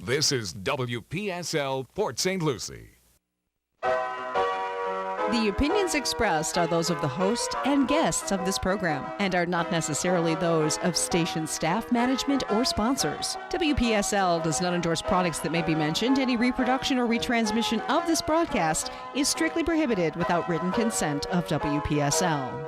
This is WPSL Port St. Lucie. The opinions expressed are those of the host and guests of this program and are not necessarily those of station staff, management, or sponsors. WPSL does not endorse products that may be mentioned. Any reproduction or retransmission of this broadcast is strictly prohibited without written consent of WPSL.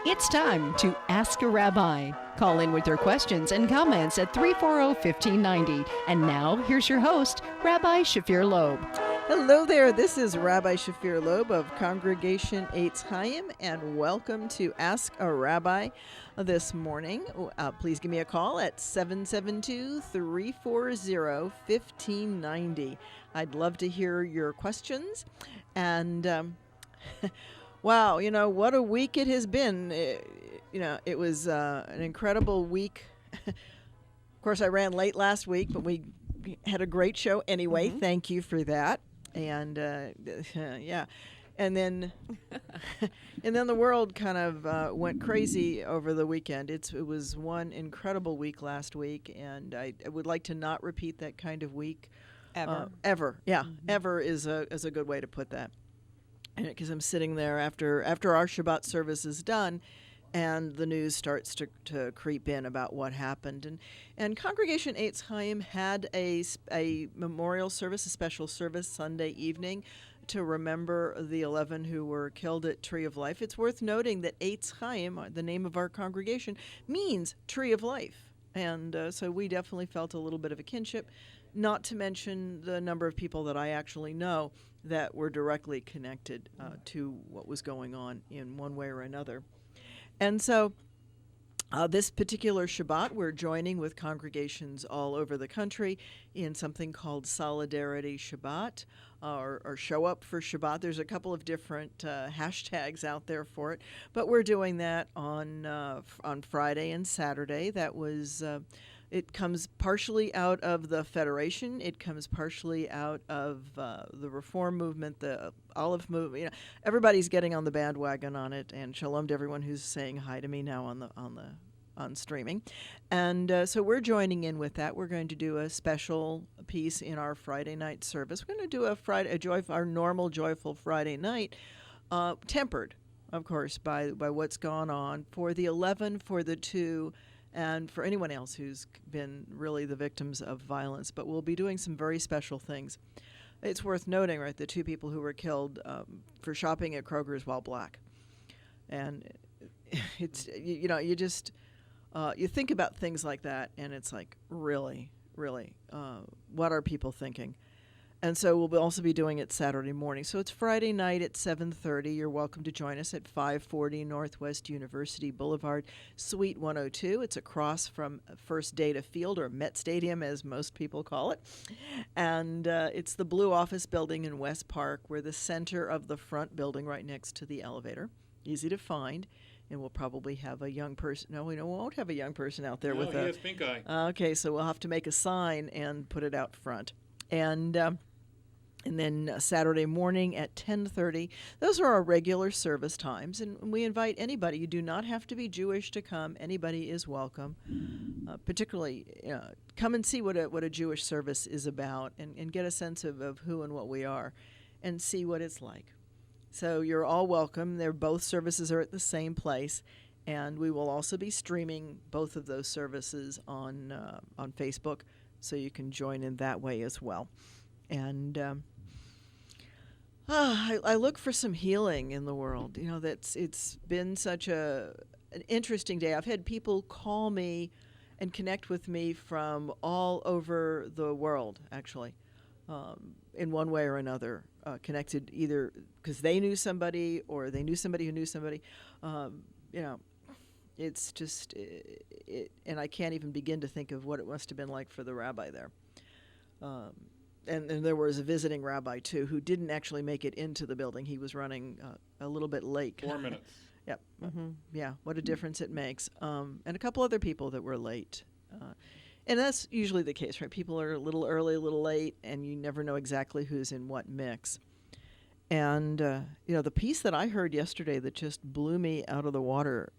It's time to Ask a Rabbi. Call in with your questions and comments at 340-1590. And now, here's your host, Rabbi Shafir Lobb. Hello there, this is Rabbi Shafir Lobb of Congregation Eitz Cayim, and welcome to Ask a Rabbi this morning. Please give me a call at 772-340-1590. I'd love to hear your questions. And, wow, what a week it has been. It was an incredible week. Of course, I ran late last week, but we had a great show anyway. Mm-hmm. Thank you for that. And yeah, and then the world kind of went crazy over the weekend. It was one incredible week last week, and I would like to not repeat that kind of week ever. Yeah, mm-hmm. Ever is a good way to put that. And because I'm sitting there after our Shabbat service is done, and the news starts to creep in about what happened. And Congregation Eitz Cayim had a memorial service, a special service Sunday evening to remember the 11 who were killed at Tree of Life. It's worth noting that Eitz Cayim, the name of our congregation, means Tree of Life. And so we definitely felt a little bit of a kinship, not to mention the number of people that I actually know that were directly connected to what was going on in one way or another. And so this particular Shabbat, we're joining with congregations all over the country in something called Solidarity Shabbat, or Show Up for Shabbat. There's a couple of different hashtags out there for it, but we're doing that on Friday and Saturday. That was it comes partially out of the Federation. It comes partially out of the Reform movement, the Olive movement. Everybody's getting on the bandwagon on it. And shalom to everyone who's saying hi to me now on streaming. And so we're joining in with that. We're going to do a special piece in our Friday night service. We're going to do our normal joyful Friday night, tempered, of course, by what's gone on for the 11, for the 2. And for anyone else who's been really the victims of violence. But we'll be doing some very special things. It's worth noting, right, the 2 people who were killed for shopping at Kroger's while black. And it's, you just, you think about things like that, and it's like, really, what are people thinking? And so we'll also be doing it Saturday morning. So it's Friday night at 7:30. You're welcome to join us at 540 Northwest University Boulevard, Suite 102. It's across from First Data Field, or Met Stadium, as most people call it. And it's the blue office building in West Park. We're the center of the front building right next to the elevator. Easy to find. And we'll probably have a young person. No, we won't have a young person out there with a... he has pink eye. Okay, so we'll have to make a sign and put it out front. And then Saturday morning at 10:30. Those are our regular service times, and we invite anybody. You do not have to be Jewish to come. Anybody is welcome. Particularly, come and see what a Jewish service is about, and get a sense of who and what we are, and see what it's like. So you're all welcome. Both services are at the same place, and we will also be streaming both of those services on Facebook, so you can join in that way as well. And I look for some healing in the world. It's been such an interesting day. I've had people call me and connect with me from all over the world, actually, in one way or another, connected either because they knew somebody or they knew somebody who knew somebody. It's just, and I can't even begin to think of what it must have been like for the rabbi there. And there was a visiting rabbi, too, who didn't actually make it into the building. He was running a little bit late. 4 minutes. Yep. Mm-hmm. Yeah, what a difference it makes. And a couple other people that were late. And that's usually the case, right? People are a little early, a little late, and you never know exactly who's in what mix. And, the piece that I heard yesterday that just blew me out of the water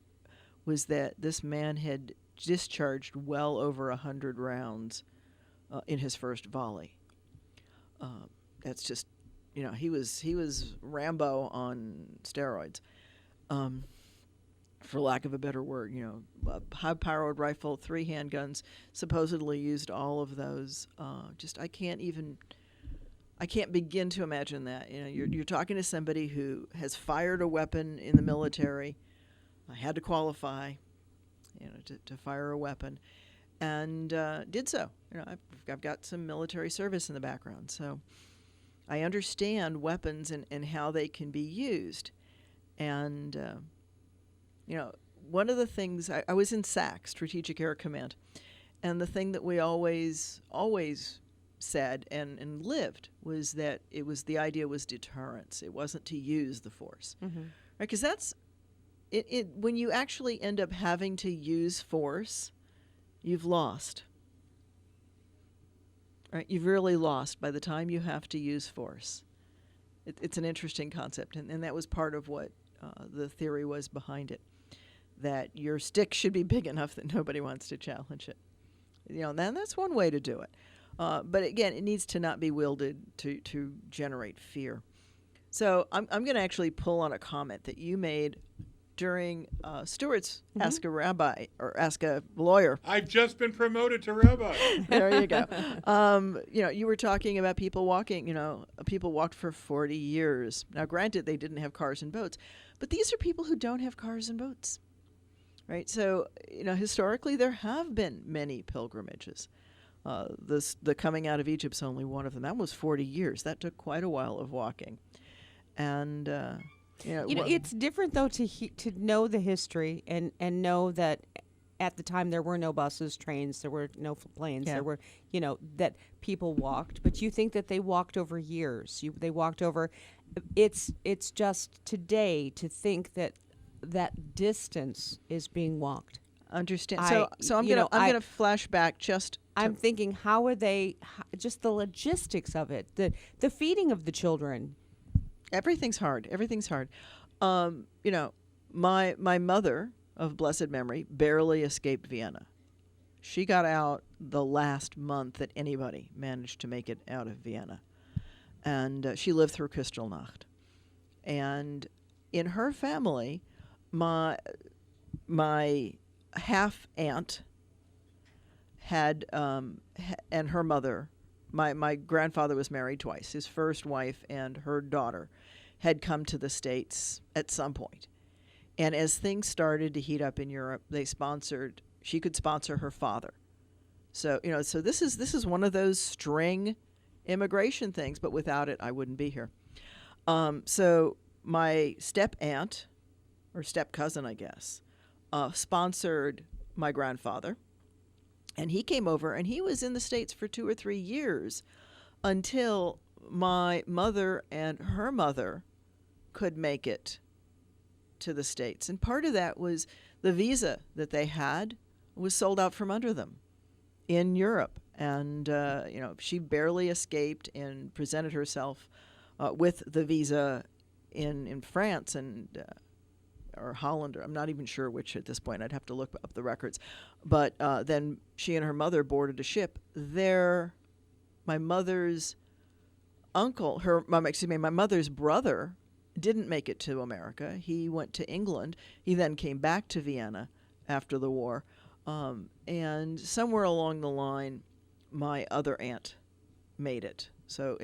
was that this man had discharged well over 100 rounds in his first volley. That's just, he was Rambo on steroids, for lack of a better word. A high-powered rifle, 3 handguns, supposedly used all of those. I can't begin to imagine that. You're talking to somebody who has fired a weapon in the military. I had to qualify, to fire a weapon, and did so. I've got some military service in the background, so I understand weapons and how they can be used. And one of the things I was in SAC, Strategic Air Command, and the thing that we always said and lived was that the idea was deterrence. It wasn't to use the force, right? Because that's it. When you actually end up having to use force, you've lost. Right? You've really lost by the time you have to use force. It's an interesting concept, and that was part of what the theory was behind it. That your stick should be big enough that nobody wants to challenge it. Then that's one way to do it. But again, it needs to not be wielded to generate fear. So I'm going to actually pull on a comment that you made during Stuart's Ask a Rabbi or Ask a Lawyer. I've just been promoted to rabbi. There you go. You were talking about people walking. People walked for 40 years. Now, granted, they didn't have cars and boats, but these are people who don't have cars and boats, right? So, historically, there have been many pilgrimages. The coming out of Egypt's only one of them. That was 40 years. That took quite a while of walking, and it's different though to know the history and know that at the time there were no buses, trains, there were no planes, there were that people walked. But you think that they walked over years. They walked over. It's just today to think that distance is being walked. Understand. So I'm gonna flash back just. I'm thinking, how are they? Just the logistics of it, the feeding of the children. Everything's hard. My mother of blessed memory barely escaped Vienna. She got out the last month that anybody managed to make it out of Vienna, and she lived through Kristallnacht. And in her family, my half aunt had and her mother. My grandfather was married twice. His first wife and her daughter had come to the States at some point. And as things started to heat up in Europe, she could sponsor her father. So, so this is one of those string immigration things, but without it, I wouldn't be here. So my step aunt, or step cousin, I guess, sponsored my grandfather. And he came over, and he was in the States for 2 or 3 years until my mother and her mother could make it to the States. And part of that was the visa that they had was sold out from under them in Europe. And, she barely escaped and presented herself with the visa in France and or Holland, or I'm not even sure which at this point. I'd have to look up the records. But then she and her mother boarded a ship. My mother's uncle, my mother's brother didn't make it to America. He went to England. He then came back to Vienna after the war. And somewhere along the line, my other aunt made it. So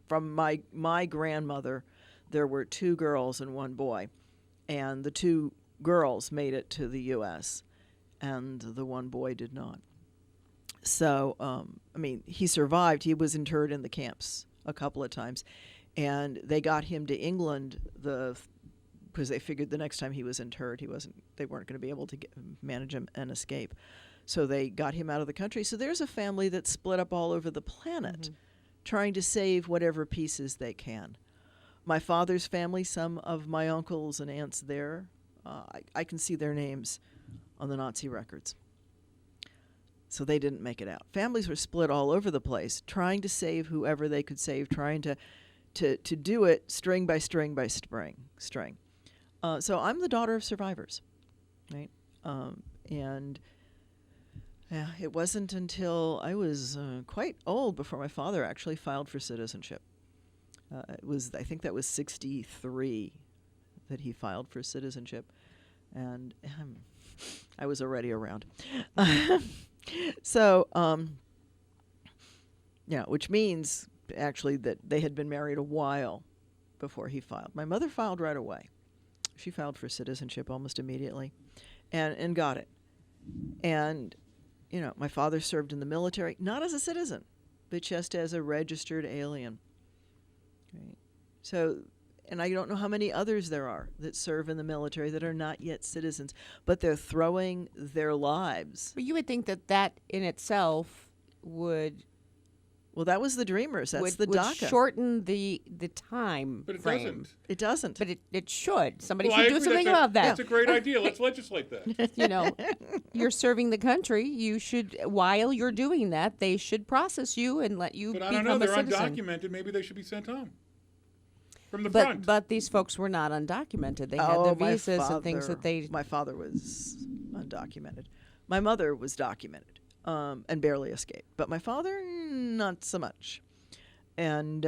from my grandmother, there were 2 girls and 1 boy. And the 2 girls made it to the U.S., and the 1 boy did not. So, he survived. He was interred in the camps a couple of times, and they got him to England because they figured the next time he was interred, they weren't going to be able to manage him and escape. So they got him out of the country. So there's a family that's split up all over the planet, trying to save whatever pieces they can. My father's family, some of my uncles and aunts there, I can see their names on the Nazi records. So they didn't make it out. Families were split all over the place, trying to save whoever they could save, trying to do it string by string by string. So I'm the daughter of survivors, right? And Yeah, it wasn't until I was quite old before my father actually filed for citizenship. I think that was 63 that he filed for citizenship, and I was already around. So, which means actually that they had been married a while before he filed. My mother filed right away. She filed for citizenship almost immediately, and got it. And my father served in the military, not as a citizen, but just as a registered alien. Right. So, and I don't know how many others there are that serve in the military that are not yet citizens, but they're throwing their lives. But you would think that in itself would... Well, that was the Dreamers. That's the would DACA. shorten the time But it frame. doesn't. It doesn't. But it should. Somebody Well, I should do agree. something That's about that. That's a great idea. Let's legislate that. You're serving the country. You should, while you're doing that, they should process you and let you But I become don't know. a They're citizen. undocumented. Maybe they should be sent home from the front. But these folks were not undocumented. They had their visas and things that they... My father was undocumented. My mother was documented and barely escaped. But my father, not so much. And,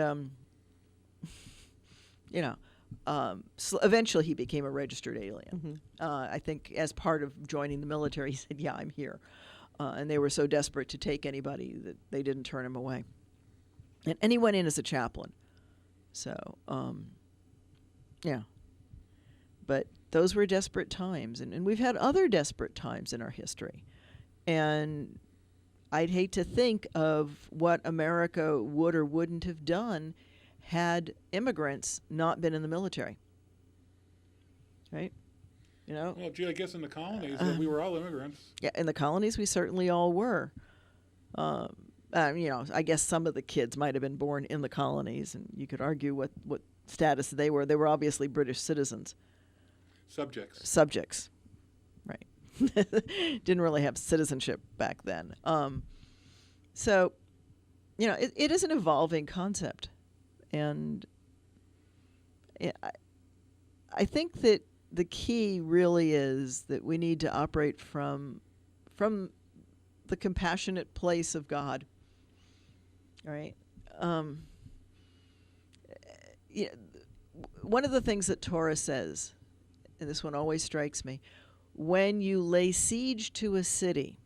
so eventually he became a registered alien. I think as part of joining the military, he said, yeah, I'm here. And they were so desperate to take anybody that they didn't turn him away. And he went in as a chaplain. So, But those were desperate times. And we've had other desperate times in our history. And I'd hate to think of what America would or wouldn't have done had immigrants not been in the military. Right? Well, gee, I guess in the colonies we were all immigrants. Yeah, in the colonies we certainly all were. I guess some of the kids might have been born in the colonies, and you could argue what status they were. They were obviously British citizens. Subjects. Right. Didn't really have citizenship back then. So, it is an evolving concept. And I think that the key really is that we need to operate from the compassionate place of God. All right. One of the things that Torah says, and this one always strikes me, when you lay siege to a city,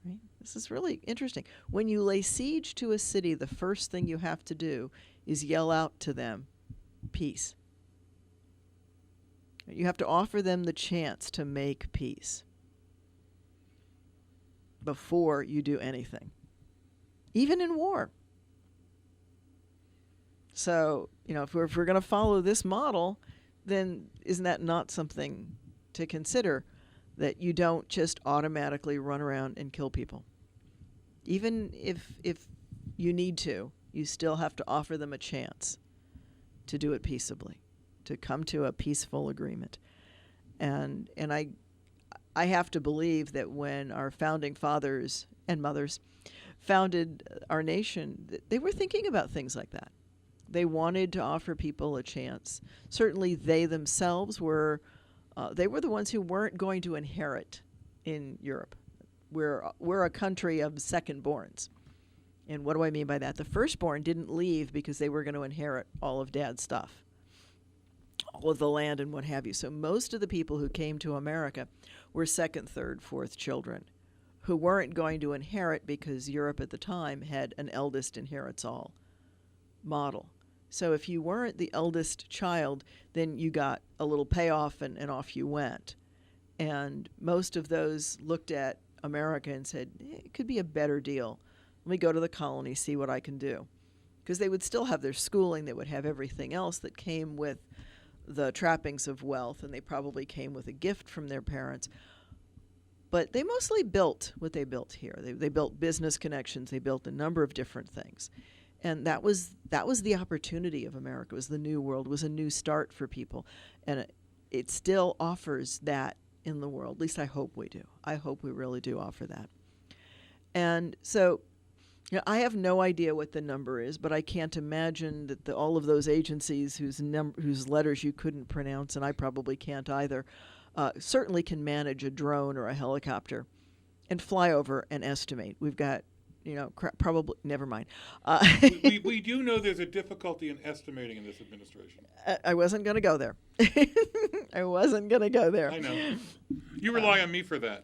right? This is really interesting. When you lay siege to a city, the first thing you have to do is yell out to them, peace. You have to offer them the chance to make peace before you do anything, even in war. So, if we're going to follow this model, then isn't that not something to consider, that you don't just automatically run around and kill people? Even if you need to, you still have to offer them a chance to do it peaceably, to come to a peaceful agreement. And I have to believe that when our founding fathers and mothers founded our nation, they were thinking about things like that. They wanted to offer people a chance. Certainly they themselves were the ones who weren't going to inherit in Europe. We're a country of second-borns. And what do I mean by that? The firstborn didn't leave because they were going to inherit all of Dad's stuff, all of the land and what have you. So most of the people who came to America were second, third, fourth children who weren't going to inherit because Europe at the time had an eldest inherits all model. So if you weren't the eldest child, then you got a little payoff and off you went. And most of those looked at America and said, it could be a better deal. Let me go to the colony, see what I can do. Because they would still have their schooling. They would have everything else that came with the trappings of wealth, and they probably came with a gift from their parents. But they mostly built what they built here. They built business connections. They built a number of different things. And that was the opportunity of America. It was the new world. It was a new start for people. And it still offers that in the world. At least I hope we do. I hope we really do offer that. And so I have no idea what the number is, but I can't imagine that all of those agencies whose letters you couldn't pronounce, and I probably can't either, certainly can manage a drone or a helicopter fly over and estimate. We've got, probably, never mind. We do know there's a difficulty in estimating in this administration. I wasn't going to go there. I wasn't going to go there. I know. You rely on me for that.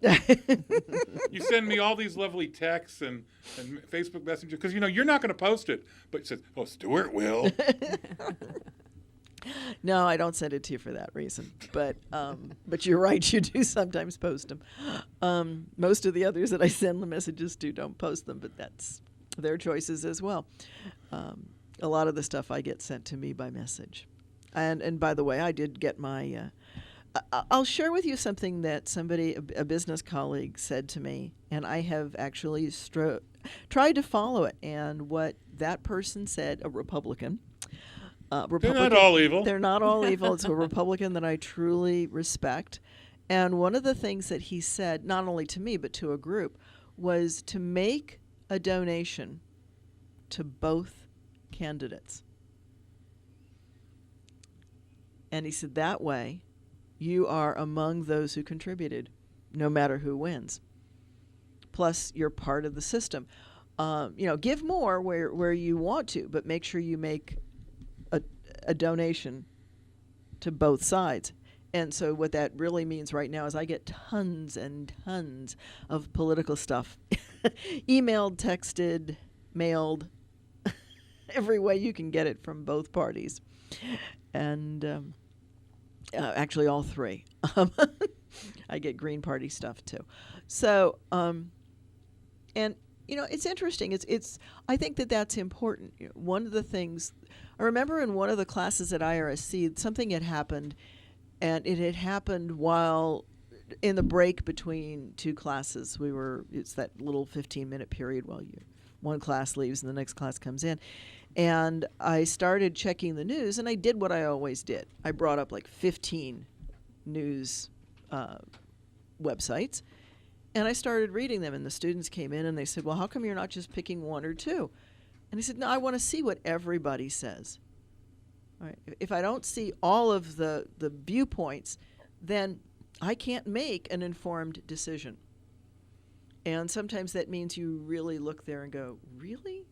You send me all these lovely texts and Facebook Messenger because, you're not going to post it. But it says, oh, Stuart will. No, I don't send it to you for that reason. But you're right. You do sometimes post them. Most of the others that I send the messages to don't post them, but that's their choices as well. A lot of the stuff I get sent to me by message. And by the way, I did get my... I'll share with you something that a business colleague said to me, and I have actually tried to follow it. And what that person said, a Republican... They're not all evil. They're not all evil. It's a Republican that I truly respect. And one of the things that he said, not only to me, but to a group, was to make a donation to both candidates. And he said, that way, you are among those who contributed, no matter who wins. Plus, you're part of the system. Give more where you want to, but make sure you make a donation to both sides. And so what that really means right now is I get tons and tons of political stuff. Emailed, texted, mailed, every way you can get it from both parties. And actually all three. I get Green Party stuff too. So, and it's interesting. It's. I think that's important. One of the things I remember in one of the classes at IRSC, something had happened, and it had happened while in the break between two classes. It's that little 15-minute period while one class leaves and the next class comes in, and I started checking the news, and I did what I always did. I brought up like 15 news websites. And I started reading them, and the students came in, and they said, well, how come you're not just picking one or two? And I said, no, I want to see what everybody says. All right. If I don't see all of the viewpoints, then I can't make an informed decision. And sometimes that means you really look there and go, really?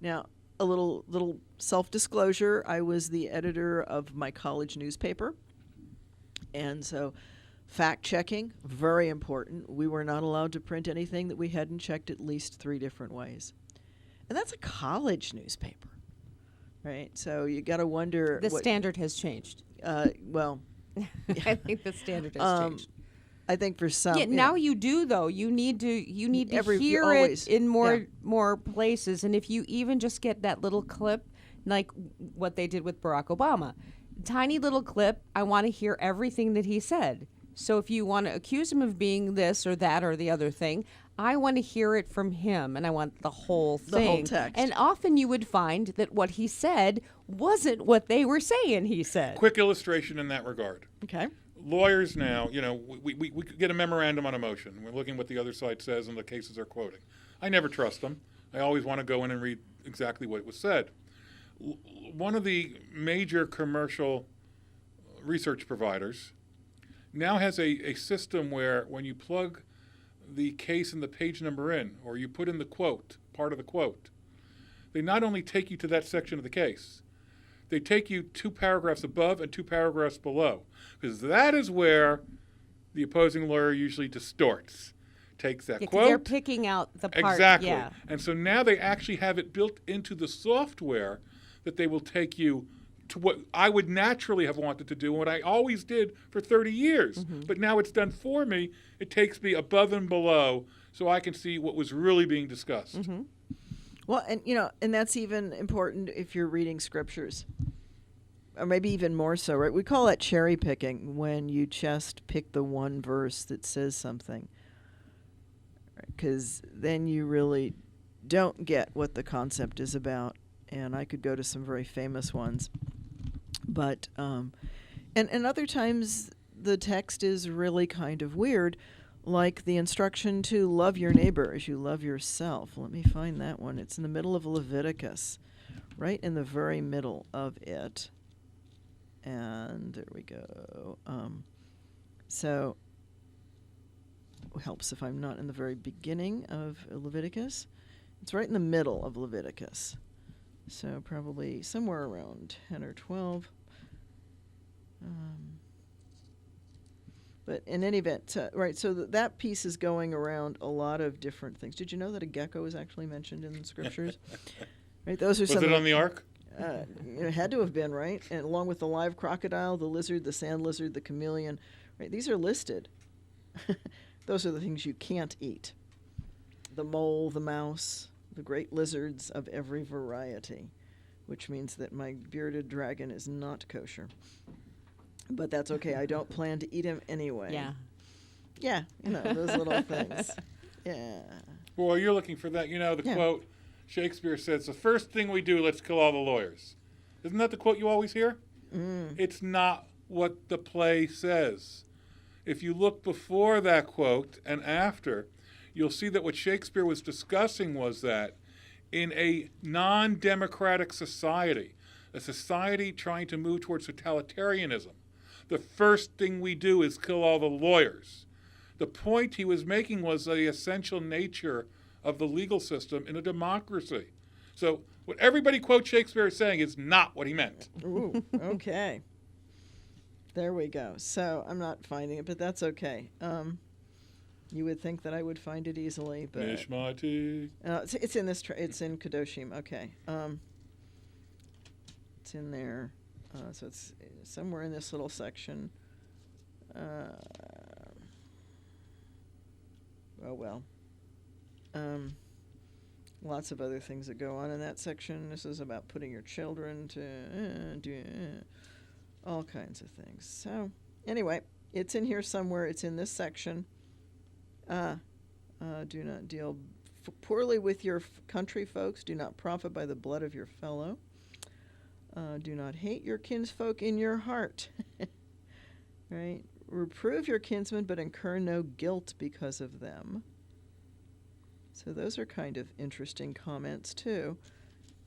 Now, a little self-disclosure, I was the editor of my college newspaper, and so fact-checking, very important. We were not allowed to print anything that we hadn't checked at least 3 different ways. And that's a college newspaper, right? So you got to wonder... The standard has changed. Well... I think the standard has changed. I think for some... Yeah, now you do, though. You need to hear always, it in more places. And if you even just get that little clip, like what they did with Barack Obama, tiny little clip, I want to hear everything that he said. So if you want to accuse him of being this or that or the other thing, I want to hear it from him, and I want the whole thing. The whole text. And often you would find that what he said wasn't what they were saying he said. Quick illustration in that regard. Okay. Lawyers now, we get a memorandum on a motion. We're looking what the other side says and the cases they're quoting. I never trust them. I always want to go in and read exactly what was said. One of the major commercial research providers now has a system where when you plug the case and the page number in, or you put in the quote, part of the quote, they not only take you to that section of the case, they take you 2 paragraphs above and 2 paragraphs below, because that is where the opposing lawyer usually distorts. Takes that quote. They're picking out the part. Exactly. Yeah. And so now they actually have it built into the software that they will take you to what I would naturally have wanted to do and what I always did for 30 years. Mm-hmm. But now it's done for me. It takes me above and below so I can see what was really being discussed. Mm-hmm. Well, and that's even important if you're reading scriptures. Or maybe even more so, right? We call that cherry picking, when you just pick the one verse that says something. Because then you really don't get what the concept is about. And I could go to some very famous ones. But, and other times the text is really kind of weird, like the instruction to love your neighbor as you love yourself. Let me find that one. It's in the middle of Leviticus, right in the very middle of it. And there we go. So helps if I'm not in the very beginning of Leviticus. It's right in the middle of Leviticus. So probably somewhere around 10 or 12. But in any event, right, so that piece is going around a lot of different things. Did you know that a gecko is actually mentioned in the scriptures? Right, those are Was some. it on the ark? It had to have been, right? And along with the live crocodile, the lizard, the sand lizard, the chameleon, right? These are listed. Those are the things you can't eat. The mole, the mouse, the great lizards of every variety, which means that my bearded dragon is not kosher. But that's okay. I don't plan to eat him anyway. Yeah. Yeah, those little things. Yeah. Well, while you're looking for that, the quote, Shakespeare says, the first thing we do, let's kill all the lawyers. Isn't that the quote you always hear? It's not what the play says. If you look before that quote and after, you'll see that what Shakespeare was discussing was that in a non-democratic society, a society trying to move towards totalitarianism, the first thing we do is kill all the lawyers. The point he was making was the essential nature of the legal system in a democracy. So what everybody quotes Shakespeare as saying is not what he meant. Ooh, okay. There we go. So I'm not finding it, but that's okay. You would think that I would find it easily, but Mishmati. It's in this. It's in Kedoshim. Okay. It's in there. So it's somewhere in this little section. Oh well. Lots of other things that go on in that section. This is about putting your children to do all kinds of things. So anyway, it's in here somewhere. It's in this section. Do not deal poorly with your country folks. Do not profit by the blood of your fellow. Do not hate your kinsfolk in your heart. Right? Reprove your kinsmen, but incur no guilt because of them. So those are kind of interesting comments, too.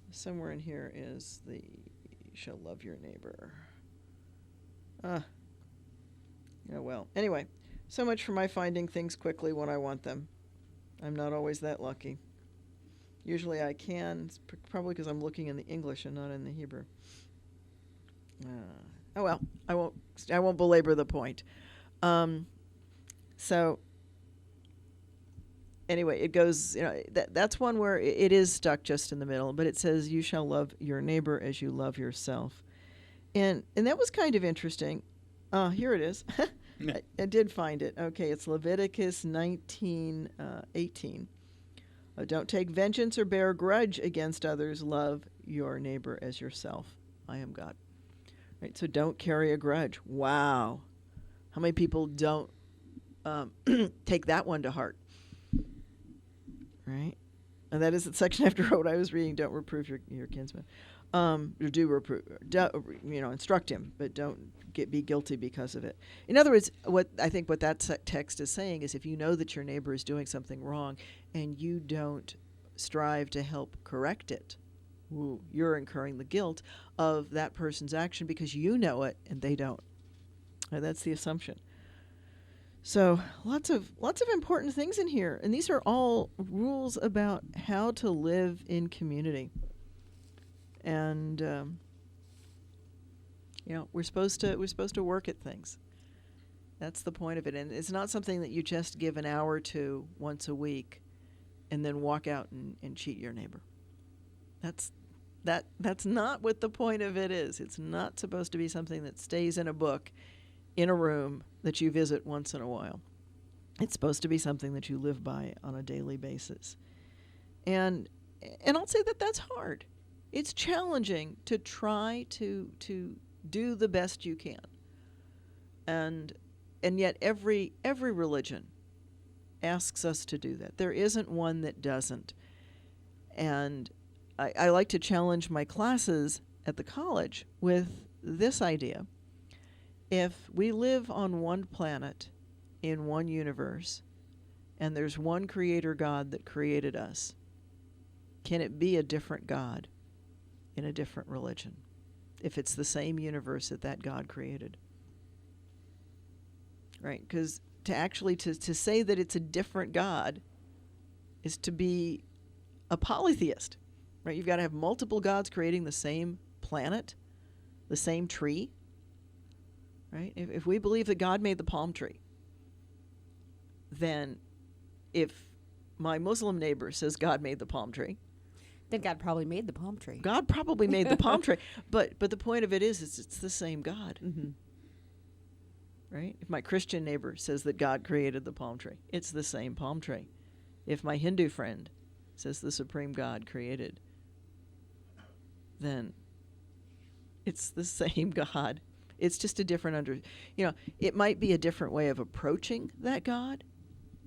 Somewhere in here is the you shall love your neighbor. Oh, well. Anyway, so much for my finding things quickly when I want them. I'm not always that lucky. Usually I can, probably because I'm looking in the English and not in the Hebrew. Oh well, I won't belabor the point. So anyway, it goes. That's one where it is stuck just in the middle. But it says, "You shall love your neighbor as you love yourself," and that was kind of interesting. Here it is. I did find it. Okay, it's Leviticus 19:18. Don't take vengeance or bear grudge against others. Love your neighbor as yourself. I am God. Right, so don't carry a grudge. Wow. How many people don't take that one to heart? Right? And that is the section after what I was reading. Don't reprove your kinsman. Do reprove, instruct him, but don't be guilty because of it. In other words, what that text is saying is if you know that your neighbor is doing something wrong and you don't strive to help correct it, you're incurring the guilt of that person's action because you know it and they don't. And that's the assumption. So lots of important things in here, and these are all rules about how to live in community. And we're supposed to work at things. That's the point of it, and it's not something that you just give an hour to once a week, and then walk out and cheat your neighbor. That's not what the point of it is. It's not supposed to be something that stays in a book, in a room that you visit once in a while. It's supposed to be something that you live by on a daily basis. And I'll say that that's hard. It's challenging to try to do the best you can. And yet every religion asks us to do that. There isn't one that doesn't. And I like to challenge my classes at the college with this idea. If we live on one planet in one universe, and there's one creator God that created us, can it be a different God in a different religion if it's the same universe that God created? Right? Because to say that it's a different God is to be a polytheist, right? You've got to have multiple gods creating the same planet, the same tree, right? If we believe that God made the palm tree, then if my Muslim neighbor says God made the palm tree, then God probably made the palm tree. God probably made the palm tree. But the point of it is it's the same God. Mm-hmm. Right? If my Christian neighbor says that God created the palm tree, it's the same palm tree. If my Hindu friend says the supreme God created, then it's the same God. It's just a different it might be a different way of approaching that God.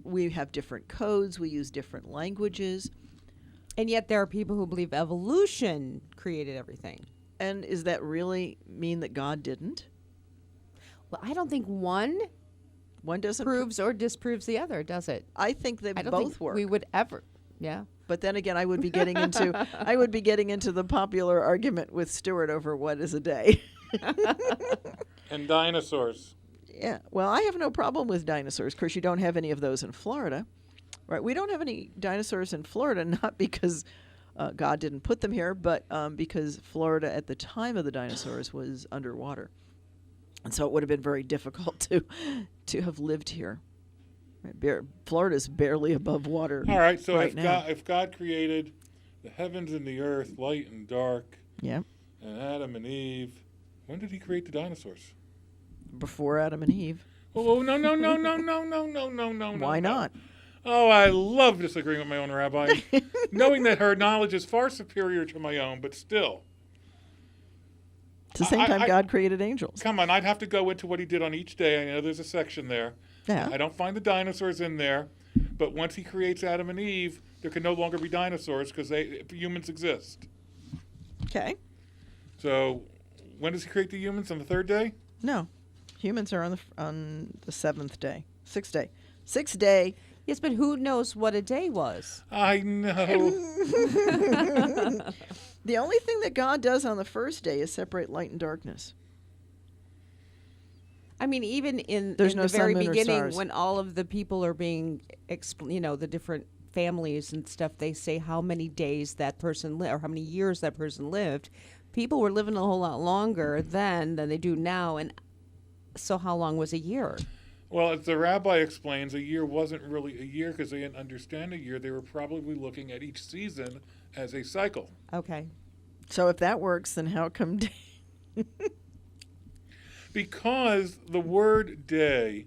We have different codes. We use different languages. And yet there are people who believe evolution created everything. And does that really mean that God didn't? Well, I don't think one doesn't proves or disproves the other, does it? I think they I don't both think work. we would ever. Yeah. But then again, I would be getting into the popular argument with Stuart over what is a day. And dinosaurs. Yeah. Well, I have no problem with dinosaurs. Of course, you don't have any of those in Florida, right? We don't have any dinosaurs in Florida, not because God didn't put them here, but because Florida at the time of the dinosaurs was underwater. And so it would have been very difficult to have lived here. Right? Florida's barely above water. All right, so right now. if God created the heavens and the earth, light and dark, Yeah. and Adam and Eve, when did he create the dinosaurs? Before Adam and Eve. Oh, no. Why not? Oh, I love disagreeing with my own rabbi, knowing that her knowledge is far superior to my own, but still. It's the same time God created angels. Come on, I'd have to go into what he did on each day. I know there's a section there. Yeah. I don't find the dinosaurs in there, but once he creates Adam and Eve, there can no longer be dinosaurs because humans exist. Okay. So, when does he create the humans? On the third day? No. Humans are on the seventh day. Sixth day. Sixth day. Yes, but who knows what a day was? I know. The only thing that God does on the first day is separate light and darkness. I mean, even in There's no the very sun, moon, or beginning, stars. when all of the people are being, the different families and stuff, they say how many days that person lived or how many years that person lived. People were living a whole lot longer then than they do now. And so how long was a year? Well, as the rabbi explains, a year wasn't really a year because they didn't understand a year. They were probably looking at each season as a cycle. Okay. So if that works, then how come day? Because the word day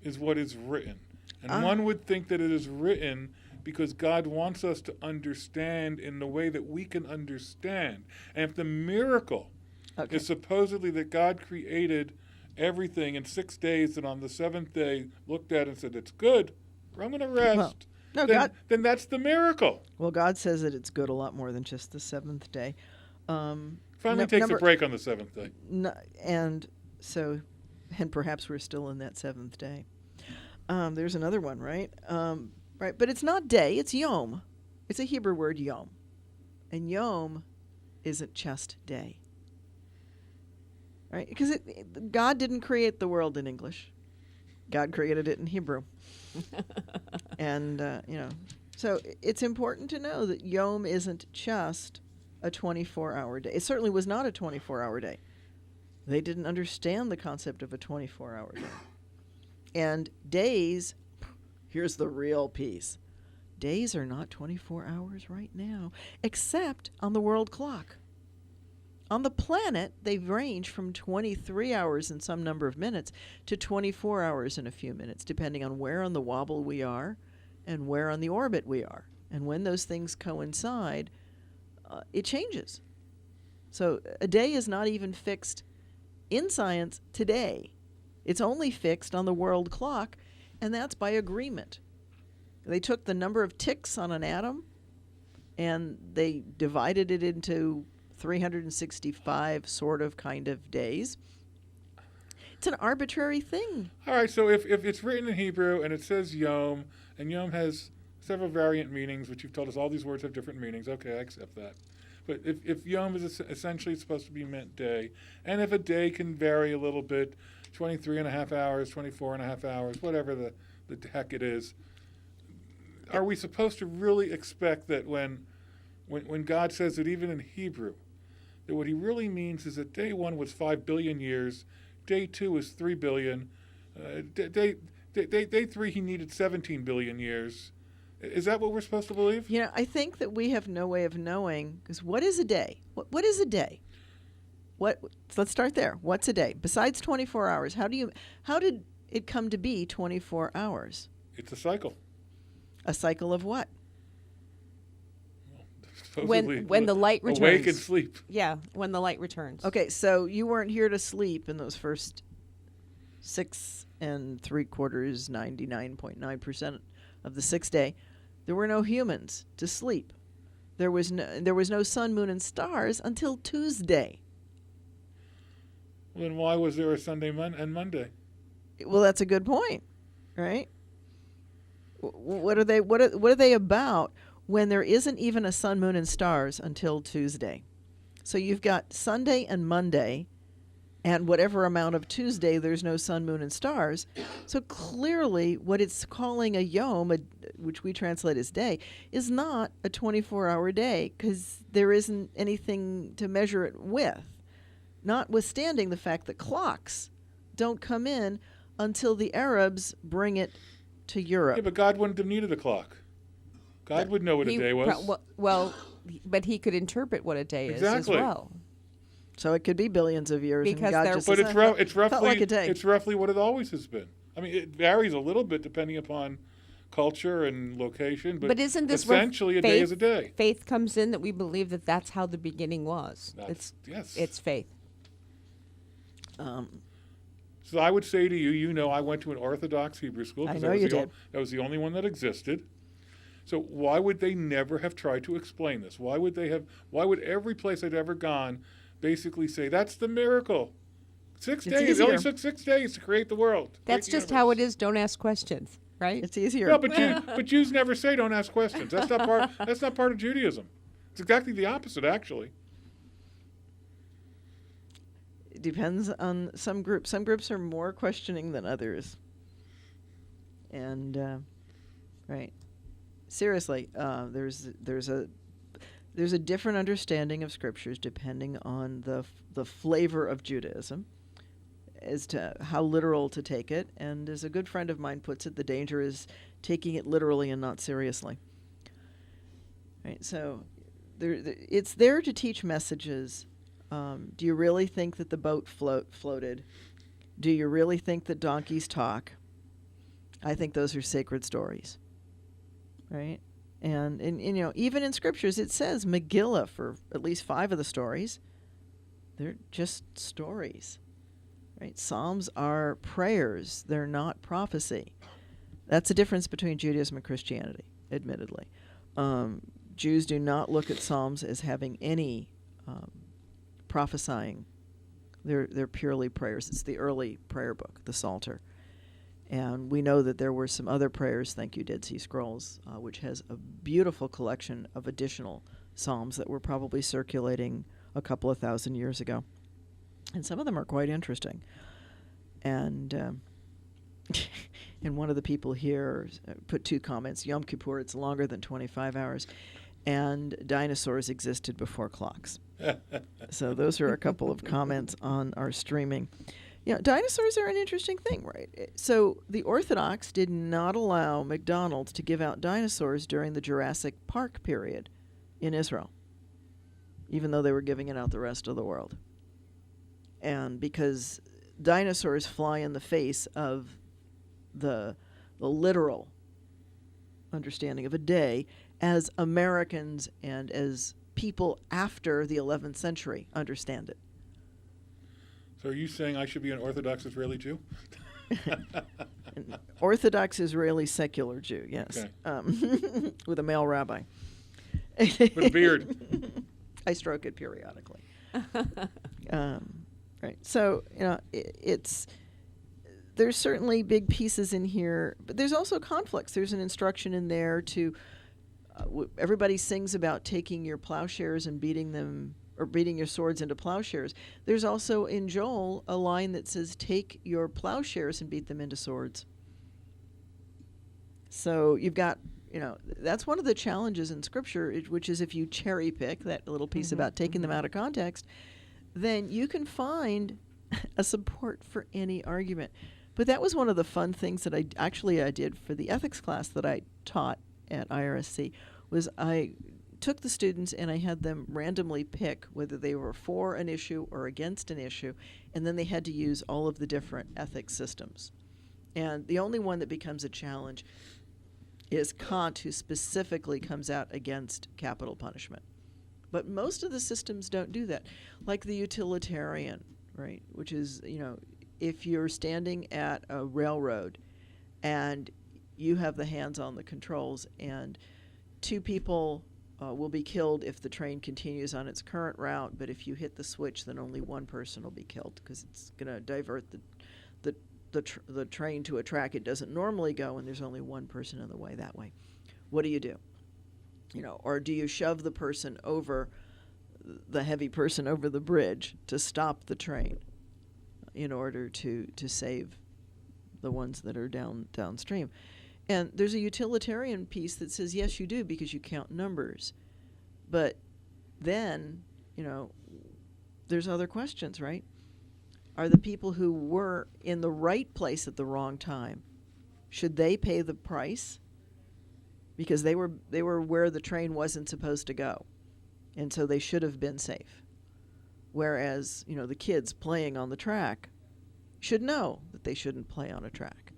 is what is written. And one would think that it is written because God wants us to understand in the way that we can understand. And if the miracle is supposedly that God created everything in 6 days and on the seventh day looked at it and said, it's good, I'm going to rest, then that's the miracle. Well, God says that it's good a lot more than just the seventh day. Finally takes a break on the seventh day. And perhaps we're still in that seventh day. There's another one, right? Right, but it's not day, it's yom. It's a Hebrew word, yom. And yom isn't just day. Right? Because God didn't create the world in English. God created it in Hebrew. And, so it's important to know that yom isn't just a 24-hour day. It certainly was not a 24-hour day. They didn't understand the concept of a 24-hour day. And days, here's the real piece. Days are not 24 hours right now, except on the world clock. On the planet, they range from 23 hours and some number of minutes to 24 hours and a few minutes, depending on where on the wobble we are and where on the orbit we are. And when those things coincide, it changes. So a day is not even fixed in science today. It's only fixed on the world clock, and that's by agreement. They took the number of ticks on an atom, and they divided it into 365 sort of kind of days. It's an arbitrary thing. All right, so if it's written in Hebrew and it says yom, and yom has several variant meanings, which you've told us all these words have different meanings, okay, I accept that. But if yom is essentially supposed to be meant day, and if a day can vary a little bit, 23 and a half hours, 24 and a half hours, whatever the heck it is. Are we supposed to really expect that when God says that even in Hebrew, that what he really means is that day 1 was 5 billion years, day 2 is 3 billion, day 3 he needed 17 billion years. Is that what we're supposed to believe? I think that we have no way of knowing, because what is a day? What is a day? Let's start there. What's a day? Besides 24 hours, how did it come to be 24 hours? It's a cycle. A cycle of what? When the light returns. Awake and sleep. Yeah, when the light returns. Okay, so you weren't here to sleep in those first 6 3/4, 99.9% of the 6th day. There were no humans to sleep. There was no sun, moon, and stars until Tuesday. Then why was there a Sunday and Monday? Well, that's a good point, right? What are they about when there isn't even a sun, moon, and stars until Tuesday? So you've got Sunday and Monday, and whatever amount of Tuesday there's no sun, moon, and stars. So clearly what it's calling a yom, which we translate as day, is not a 24-hour day, because there isn't anything to measure it with, notwithstanding the fact that clocks don't come in until the Arabs bring it to Europe. Yeah, but God wouldn't have needed a clock. God would know what a day was. But he could interpret what a day is as well. So it could be billions of years. Because and God just but it's roughly like a day. It's roughly what it always has been. I mean, it varies a little bit depending upon culture and location, but isn't this essentially a day is a day. Faith comes in that we believe that that's how the beginning was. Yes. It's faith. So I would say to you, I went to an Orthodox Hebrew school. I know you did. That was the only one that existed. So why would they never have tried to explain this? Why would every place I'd ever gone basically say, that's the miracle? 6 days. It only took 6 days to create the world. That's just how it is. Don't ask questions, right? It's easier. No, but Jews never say don't ask questions. That's not part of Judaism. It's exactly the opposite, actually. It depends on some groups. Some groups are more questioning than others. And right. Seriously, there's a different understanding of scriptures depending on the flavor of Judaism as to how literal to take it. And as a good friend of mine puts it, the danger is taking it literally and not seriously. Right. So it's there to teach messages. Do you really think that the boat floated? Do you really think that donkeys talk? I think those are sacred stories. Right? And even in scriptures, it says Megillah for at least 5 of the stories. They're just stories. Right? Psalms are prayers. They're not prophecy. That's the difference between Judaism and Christianity, admittedly. Jews do not look at Psalms as having any prophesying. They're purely prayers. It's the early prayer book, the Psalter. And we know that there were some other prayers, thank you, Dead Sea Scrolls, which has a beautiful collection of additional psalms that were probably circulating a couple of thousand years ago. And some of them are quite interesting. And and one of the people here put 2 comments. Yom Kippur, it's longer than 25 hours. And dinosaurs existed before clocks. So those are a couple of comments on our streaming. Dinosaurs are an interesting thing, right? So the Orthodox did not allow McDonald's to give out dinosaurs during the Jurassic Park period in Israel, even though they were giving it out the rest of the world. And because dinosaurs fly in the face of the literal understanding of a day as Americans and as people after the 11th century understand it. So are you saying I should be an Orthodox Israeli Jew? An Orthodox Israeli secular Jew, yes. Okay. With a male rabbi. With a beard. I stroke it periodically. Right. So, there's certainly big pieces in here, but there's also conflicts. There's an instruction in there to, everybody sings about taking your plowshares and beating them or beating your swords into plowshares. There's also in Joel a line that says, take your plowshares and beat them into swords. So you've got, that's one of the challenges in Scripture, which is if you cherry pick that little piece about taking them out of context, then you can find a support for any argument. But that was one of the fun things that I did for the ethics class that I taught at IRSC, was I took the students and I had them randomly pick whether they were for an issue or against an issue, and then they had to use all of the different ethics systems. And the only one that becomes a challenge is Kant, who specifically comes out against capital punishment. But most of the systems don't do that. Like the utilitarian, right, which is, if you're standing at a railroad and you have the hands on the controls and two people will be killed if the train continues on its current route, but if you hit the switch, then only one person will be killed because it's going to divert the train to a track it doesn't normally go, and there's only one person in the way that way. What do you do? Or do you shove the person over, the heavy person over the bridge to stop the train in order to save the ones that are downstream? And there's a utilitarian piece that says, yes, you do, because you count numbers. But then, there's other questions, right? Are the people who were in the right place at the wrong time, should they pay the price? Because they were where the train wasn't supposed to go, and so they should have been safe. Whereas, the kids playing on the track should know that they shouldn't play on a track.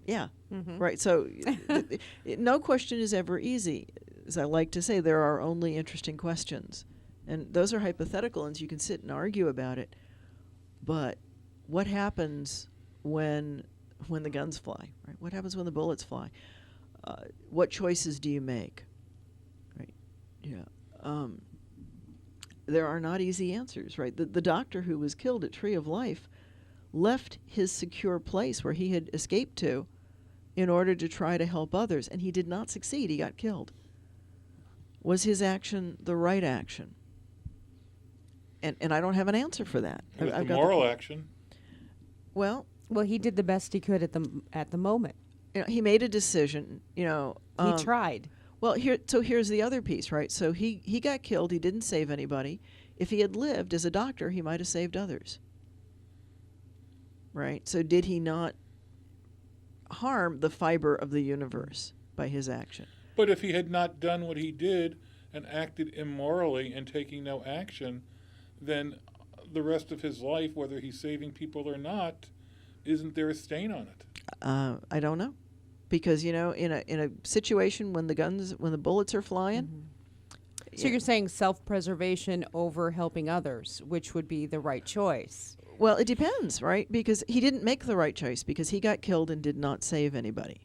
Yeah, right. So no question is ever easy. As I like to say, there are only interesting questions. And those are hypothetical, and you can sit and argue about it. But what happens when the guns fly, right? What happens when the bullets fly? What choices do you make? Right? Yeah. There are not easy answers, right? The doctor who was killed at Tree of Life left his secure place where he had escaped to in order to try to help others, and he did not succeed. He got killed. Was his action the right action? And I don't have an answer for that. It was the moral action. Well, he did the best he could at the moment. He made a decision. He tried. Well, here's the other piece, right? So he got killed. He didn't save anybody. If he had lived as a doctor, he might have saved others. Right? So did he not harm the fiber of the universe by his action? But if he had not done what he did and acted immorally and taking no action, then the rest of his life, whether he's saving people or not, isn't there a stain on it? I don't know, because in a situation when the bullets are flying. So you're saying self-preservation over helping others, which would be the right choice. Well, it depends, right? Because he didn't make the right choice because he got killed and did not save anybody.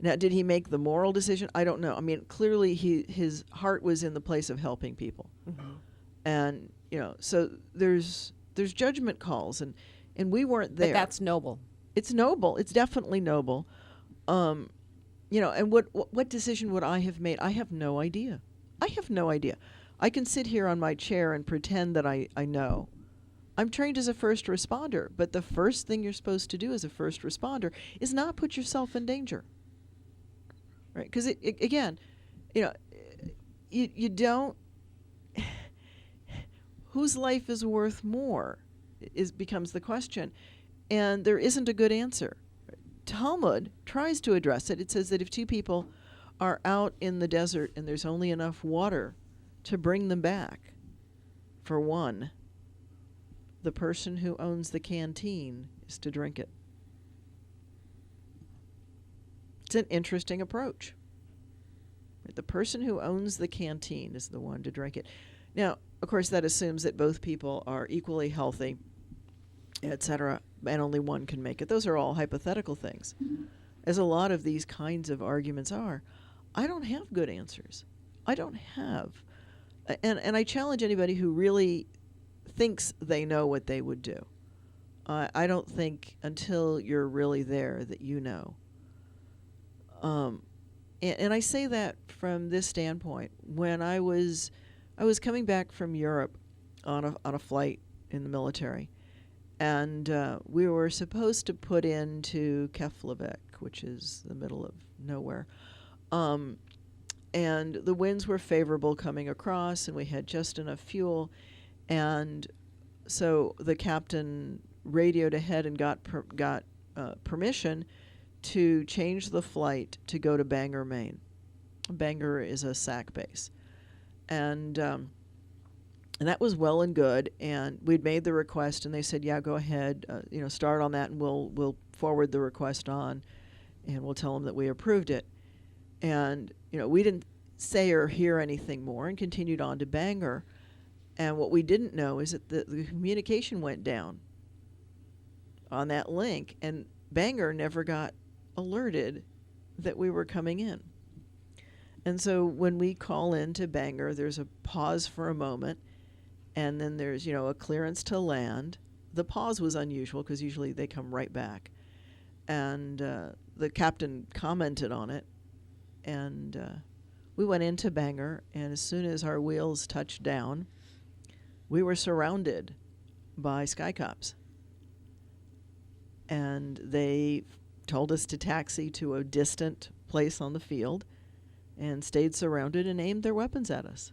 Now, did he make the moral decision? I don't know. I mean, clearly his heart was in the place of helping people. And, so there's judgment calls, and we weren't there. But that's noble. It's noble. It's definitely noble. And what decision would I have made? I have no idea. I can sit here on my chair and pretend that I know. I'm trained as a first responder, but the first thing you're supposed to do as a first responder is not put yourself in danger. Right? Because again, you don't. Whose life is worth more becomes the question, and there isn't a good answer. Talmud tries to address it. It says that if two people are out in the desert and there's only enough water to bring them back, for one, the person who owns the canteen is to drink it. It's an interesting approach. The person who owns the canteen is the one to drink it. Now, of course, that assumes that both people are equally healthy, etc., and only one can make it. Those are all hypothetical things, as a lot of these kinds of arguments are. I don't have good answers. I don't have. And I challenge anybody who really thinks they know what they would do. I don't think until you're really there that you know. And I say that from this standpoint. When I was coming back from Europe on a flight in the military, and we were supposed to put into Keflavik, which is the middle of nowhere. And the winds were favorable coming across, and we had just enough fuel. And so the captain radioed ahead and got permission to change the flight to go to Bangor, Maine. Bangor is a SAC base. And that was well and good. And we'd made the request, and they said, yeah, go ahead, start on that, and we'll forward the request on, and we'll tell them that we approved it. And, we didn't say or hear anything more and continued on to Bangor. And what we didn't know is that the communication went down on that link, and Bangor never got alerted that we were coming in. And so when we call into Bangor, there's a pause for a moment, and then there's, a clearance to land. The pause was unusual because usually they come right back. And the captain commented on it, and we went into Bangor, and as soon as our wheels touched down, we were surrounded by Sky Cops. And they told us to taxi to a distant place on the field and stayed surrounded and aimed their weapons at us.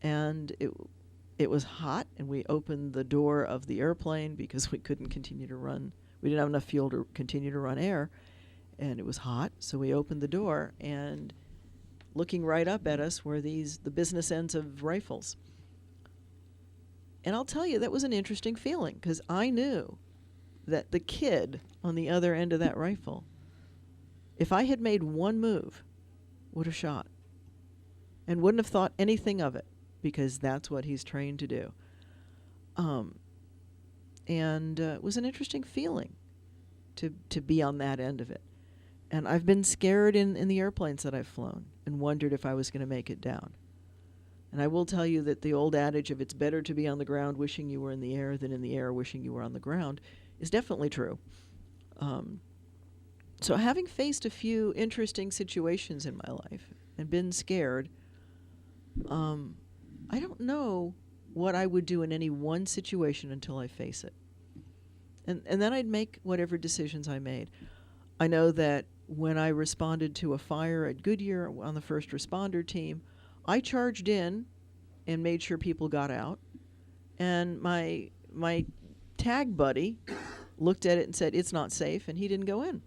And it was hot, and we opened the door of the airplane because we couldn't continue to run. We didn't have enough fuel to continue to run air, and it was hot, so we opened the door, and looking right up at us were the business ends of rifles. And I'll tell you, that was an interesting feeling, because I knew that the kid on the other end of that rifle, if I had made one move, would have shot and wouldn't have thought anything of it, because that's what he's trained to do. And it was an interesting feeling to be on that end of it. And I've been scared in the airplanes that I've flown and wondered if I was going to make it down. And I will tell you that the old adage of it's better to be on the ground wishing you were in the air than in the air wishing you were on the ground is definitely true. So having faced a few interesting situations in my life and been scared, I don't know what I would do in any one situation until I face it. And then I'd make whatever decisions I made. I know that when I responded to a fire at Goodyear on the first responder team, I charged in and made sure people got out. And my tag buddy looked at it and said, it's not safe, and he didn't go in.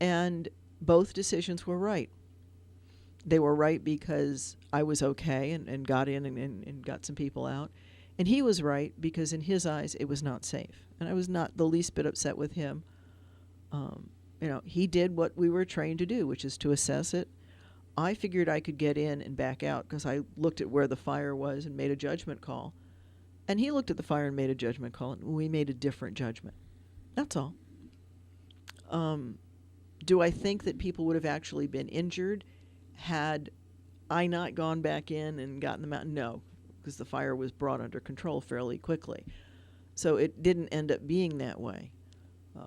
And both decisions were right. They were right because I was okay and got in and got some people out. And he was right because in his eyes it was not safe. And I was not the least bit upset with him. He did what we were trained to do, which is to assess it. I figured I could get in and back out because I looked at where the fire was and made a judgment call. And he looked at the fire and made a judgment call, and we made a different judgment. That's all. Do I think that people would have actually been injured had I not gone back in and gotten them out? No, because the fire was brought under control fairly quickly. So it didn't end up being that way.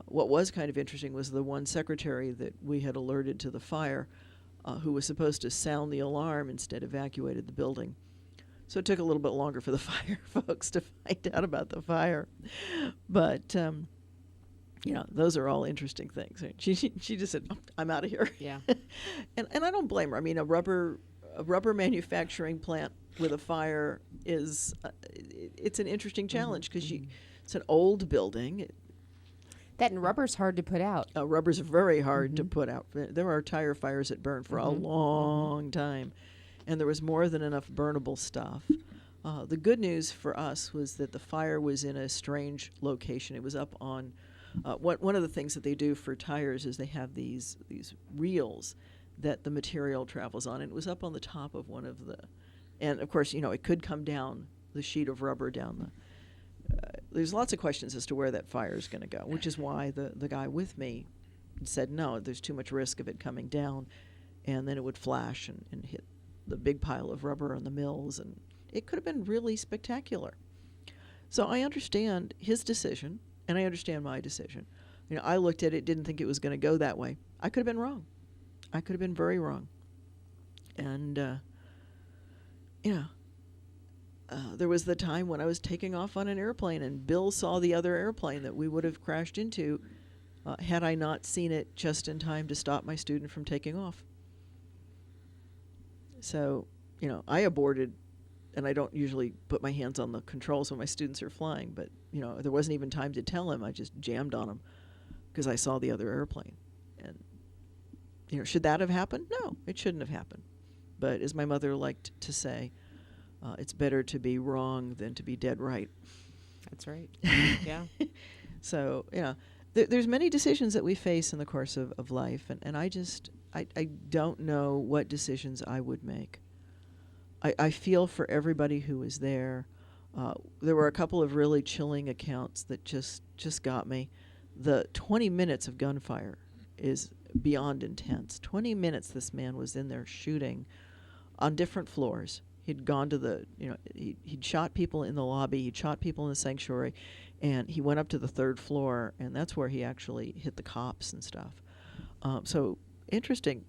What was kind of interesting was the one secretary that we had alerted to the fire, who was supposed to sound the alarm, instead evacuated the building. So it took a little bit longer for the fire folks to find out about the fire. But, those are all interesting things. She just said, oh, I'm out of here. Yeah. and I don't blame her. I mean, a rubber manufacturing plant with a fire is, it's an interesting challenge because it's an old building. That and rubber's hard to put out. Rubber's very hard to put out. There are tire fires that burn for a long time, and there was more than enough burnable stuff. The good news for us was that the fire was in a strange location. It was up on one of the things that they do for tires is they have these reels that the material travels on, and it was up on the top of one of the, and of course, it could come down the sheet of rubber down the. There's lots of questions as to where that fire is going to go, which is why the guy with me said, no, there's too much risk of it coming down, and then it would flash and hit the big pile of rubber on the mills, and it could have been really spectacular. So I understand his decision, and I understand my decision. I looked at it, didn't think it was going to go that way. I could have been wrong. I could have been very wrong. And, there was the time when I was taking off on an airplane and Bill saw the other airplane that we would have crashed into had I not seen it just in time to stop my student from taking off. So, I aborted, and I don't usually put my hands on the controls when my students are flying, but, there wasn't even time to tell him. I just jammed on him because I saw the other airplane. And, should that have happened? No, it shouldn't have happened. But as my mother liked to say, it's better to be wrong than to be dead right. That's right. Yeah. So, there's many decisions that we face in the course of life, and I don't know what decisions I would make. I feel for everybody who was there. There were a couple of really chilling accounts that just got me. The 20 minutes of gunfire is beyond intense. 20 minutes this man was in there shooting on different floors. He'd gone to he'd shot people in the lobby, he'd shot people in the sanctuary, and he went up to the third floor, and that's where he actually hit the cops and stuff. So interesting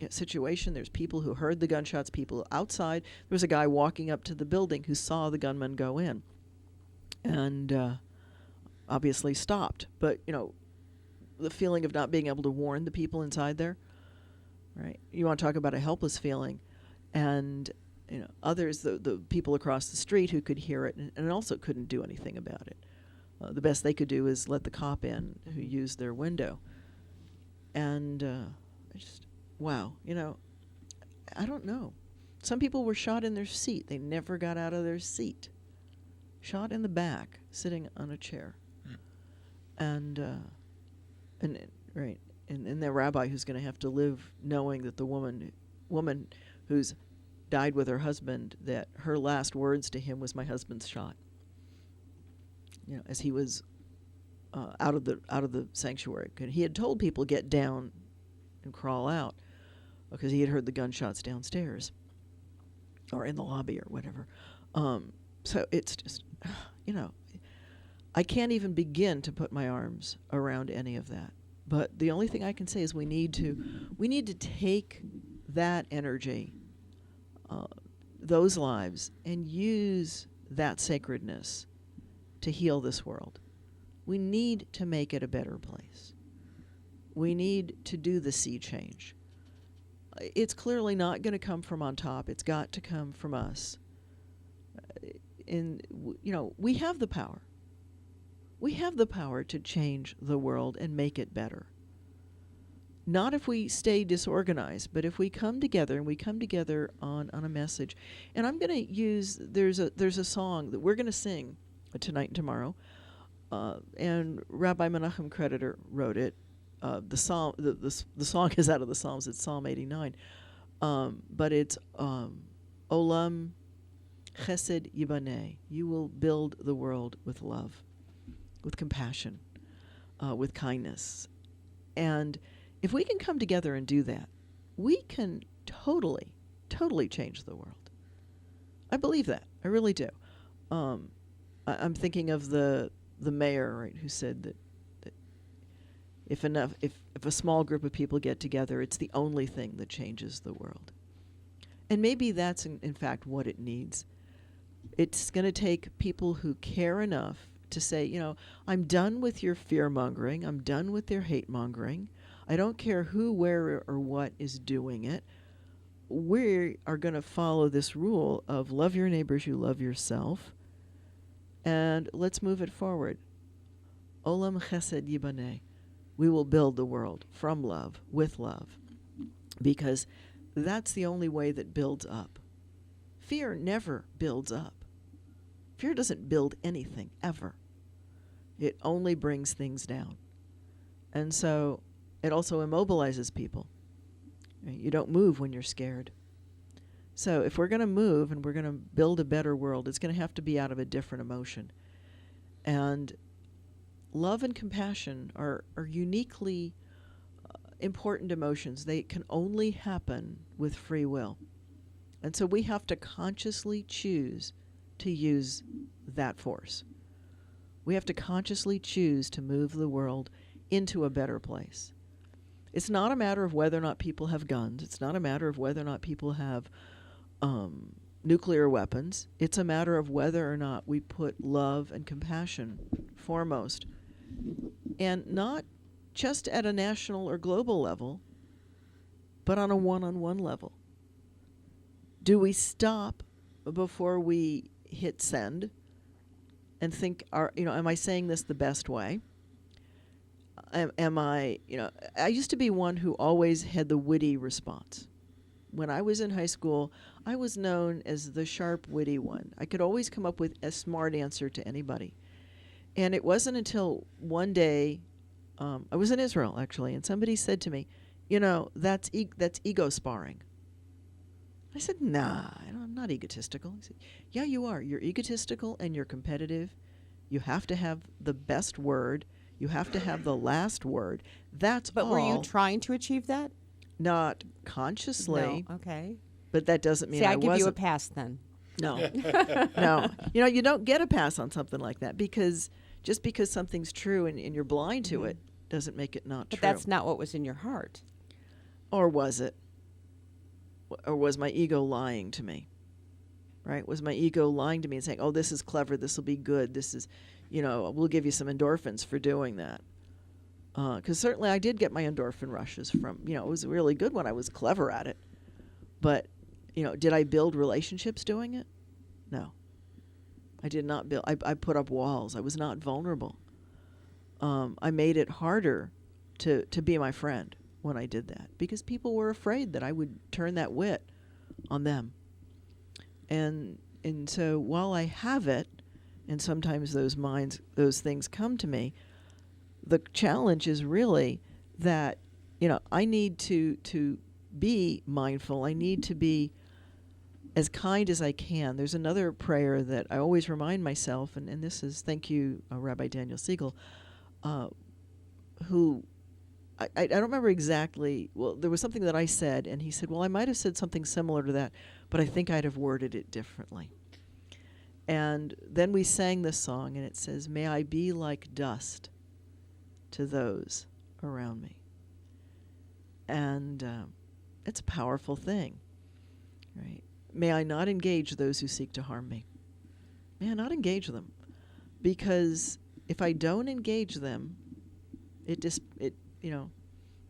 situation. There's people who heard the gunshots, people outside. There was a guy walking up to the building who saw the gunman go in and obviously stopped. But, the feeling of not being able to warn the people inside there, right? You want to talk about a helpless feeling. And, others, the people across the street who could hear it and also couldn't do anything about it. The best they could do is let the cop in who used their window. And wow, I don't know. Some people were shot in their seat. They never got out of their seat. Shot in the back, sitting on a chair. And the rabbi who's going to have to live knowing that the woman who's died with her husband, that her last words to him was, "My husband's shot." As he was out of the sanctuary, he had told people get down and crawl out because he had heard the gunshots downstairs or in the lobby or whatever. So it's just, I can't even begin to put my arms around any of that. But the only thing I can say is we need to take that energy, those lives, and use that sacredness to heal this world. We need to make it a better place. We need to do the sea change. It's clearly not going to come from on top. It's got to come from us. We have the power. We have the power to change the world and make it better. Not if we stay disorganized, but if we come together and we come together on a message. And I'm going to use, there's a song that we're going to sing tonight and tomorrow. And Rabbi Menachem Creditor wrote it. The song is out of the Psalms. It's Psalm 89. But it's Olam Chesed Yibaneh. You will build the world with love, with compassion, with kindness. And if we can come together and do that, we can totally change the world. I believe that. I really do. I'm thinking of the mayor, right, who said that if a small group of people get together, it's the only thing that changes the world. And maybe that's in fact what it needs. It's going to take people who care enough to say, I'm done with your fear-mongering. I'm done with their hate-mongering. I don't care who, where, or what is doing it. We are going to follow this rule of love your neighbors, you love yourself. And let's move it forward. Olam Chesed Yibaneh. We will build the world from love, with love. Because that's the only way that builds up. Fear never builds up. Fear doesn't build anything, ever. It only brings things down. And so it also immobilizes people. You don't move when you're scared. So if we're going to move and we're going to build a better world, it's going to have to be out of a different emotion. And love and compassion are uniquely important emotions. They can only happen with free will. And so we have to consciously choose to use that force. We have to consciously choose to move the world into a better place. It's not a matter of whether or not people have guns. It's not a matter of whether or not people have nuclear weapons. It's a matter of whether or not we put love and compassion foremost. And not just at a national or global level, but on a one-on-one level. Do we stop before we hit send and think, am I saying this the best way? Am I, I used to be one who always had the witty response. When I was in high school, I was known as the sharp, witty one. I could always come up with a smart answer to anybody. And it wasn't until one day, I was in Israel, actually, and somebody said to me, that's ego sparring. I said, nah, I'm not egotistical. He said, yeah, you are. You're egotistical and you're competitive. You have to have the best word. You have to have the last word. That's all. But were you trying to achieve that? Not consciously. No. Okay. But that doesn't mean See, I I give wasn't. you a pass then. No. No. You don't get a pass on something like that, because just because something's true and you're blind to it doesn't make it not true. But that's not what was in your heart. Or was it? Or was my ego lying to me? Right? Was my ego lying to me and saying, oh, this is clever, this will be good, this is, we'll give you some endorphins for doing that. Because certainly I did get my endorphin rushes from, it was really good when I was clever at it. But, did I build relationships doing it? No. I did not build. I put up walls. I was not vulnerable. I made it harder to be my friend when I did that, because people were afraid that I would turn that wit on them. And so while I have it, and sometimes those things come to me, the challenge is really that, I need to be mindful. I need to be as kind as I can. There's another prayer that I always remind myself, and this is, thank you, Rabbi Daniel Siegel, who, I don't remember exactly, well, there was something that I said, and he said, well, I might have said something similar to that, but I think I'd have worded it differently. And then we sang this song, and it says, may I be like dust to those around me. And it's a powerful thing, right? May I not engage those who seek to harm me. May I not engage them, because if I don't engage them,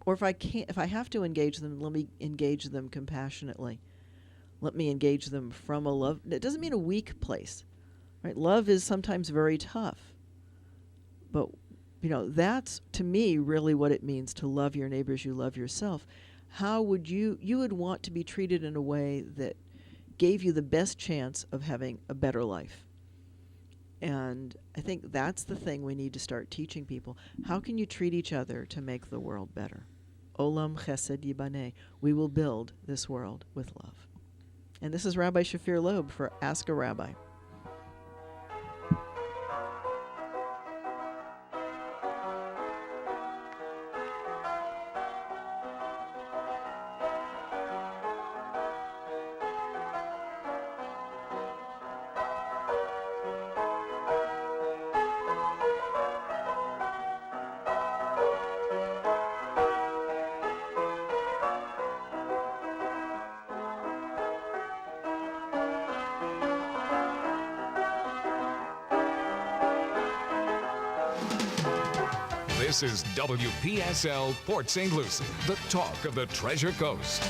or if I have to engage them, let me engage them compassionately. Let me engage them from a love. It doesn't mean a weak place, right? Love is sometimes very tough, but that's, to me, really what it means to love your neighbors, you love yourself. How would you would want to be treated in a way that gave you the best chance of having a better life. And I think that's the thing we need to start teaching people. How can you treat each other to make the world better? Olam chesed yibaneh. We will build this world with love. And this is Rabbi Shafir Lobb for Ask a Rabbi. This is WPSL Port St. Lucie, the talk of the Treasure Coast.